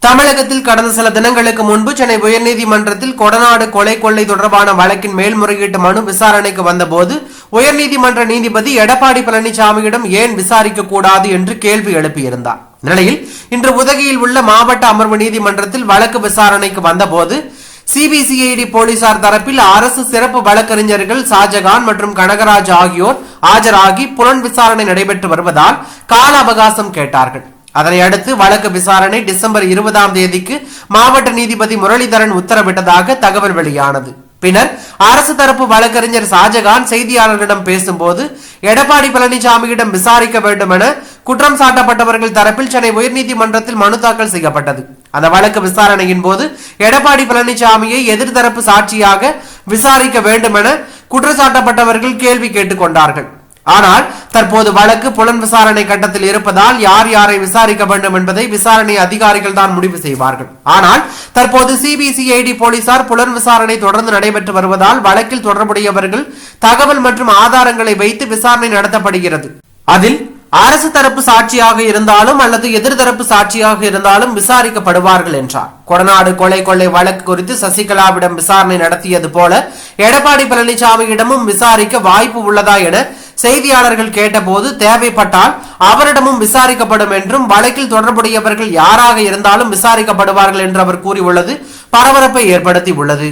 தமிழகத்தில் கடந்த சில தினங்களுக்கு முன்பு சென்னை உயர்நீதிமன்றத்தில் கொடநாடு கொலை கொள்ளை தொடர்பான வழக்கின் மேல்முறையீட்டு மனு விசாரணைக்கு வந்தபோது உயர்நீதிமன்ற நீதிபதி எடப்பாடி பழனிசாமியிடம் ஏன் விசாரிக்க கூடாது என்று கேள்வி எழுப்பியிருந்தார். இந்நிலையில் இன்று உதகையில் உள்ள மாவட்ட அமர்வு நீதிமன்றத்தில் வழக்கு விசாரணைக்கு வந்தபோது சிபிசிஐடி போலீசார் தரப்பில் அரசு சிறப்பு வழக்கறிஞர்கள் ஷாஜகான் மற்றும் கனகராஜ் ஆகியோர் ஆஜராகி புலன் விசாரணை நடைபெற்று வருவதால் கால அவகாசம் கேட்டார்கள். அதனை அடுத்து வழக்கு விசாரணை டிசம்பர் 20ஆம் தேதிக்கு மாவட்ட நீதிபதி முரளிதரன் உத்தரவிட்டதாக தகவல் வெளியானது. பின்னர் அரசு தரப்பு வழக்கறிஞர் ஷாஜகான் செய்தியாளர்களிடம் பேசும்போது எடப்பாடி பழனிசாமியிடம் விசாரிக்க வேண்டும் என குற்றம் சாட்டப்பட்டவர்கள் தரப்பில் சென்னை உயர்நீதிமன்றத்தில் மனு தாக்கல் செய்யப்பட்டது. அந்த வழக்கு விசாரணையின் போது எடப்பாடி பழனிசாமியை எதிர்த்தரப்பு சாட்சியாக விசாரிக்க வேண்டும் என குற்றச்சாட்டப்பட்டவர்கள் கேள்வி கேட்டுக் கொண்டார்கள். ஆனால் தற்போது வழக்கு புலன் விசாரணை கட்டத்தில் இருப்பதால் யார் யாரை விசாரிக்க வேண்டும் என்பதை விசாரணை அதிகாரிகள் தான் முடிவு செய்வார்கள். ஆனால் தற்போது சிபிசிஐடி போலீசார் புலன் விசாரணை தொடர்ந்து நடைபெற்று வருவதால் வழக்கில் தொடர்புடையவர்கள் தகவல் மற்றும் ஆதாரங்களை வைத்து விசாரணை நடத்தப்படுகிறது. அதில் அரசு தரப்பு சாட்சியாக இருந்தாலும் அல்லது எதிர்தரப்பு சாட்சியாக இருந்தாலும் விசாரிக்கப்படுவார்கள் என்றார். கொடநாடு கொலை கொள்ளை வழக்கு குறித்து சசிகலாவிடம் விசாரணை நடத்தியது போல எடப்பாடி பழனிசாமியிடமும் விசாரிக்க வாய்ப்பு உள்ளதா என செய்தியாளர்கள் கேட்டபோது தேவைப்பட்டால் அவரிடமும் விசாரிக்கப்படும் என்றும் வழக்கில் தொடர்புடையவர்கள் யாராக இருந்தாலும் விசாரிக்கப்படுவார்கள் என்று அவர் கூறியுள்ளது பரபரப்பை ஏற்படுத்தி உள்ளது.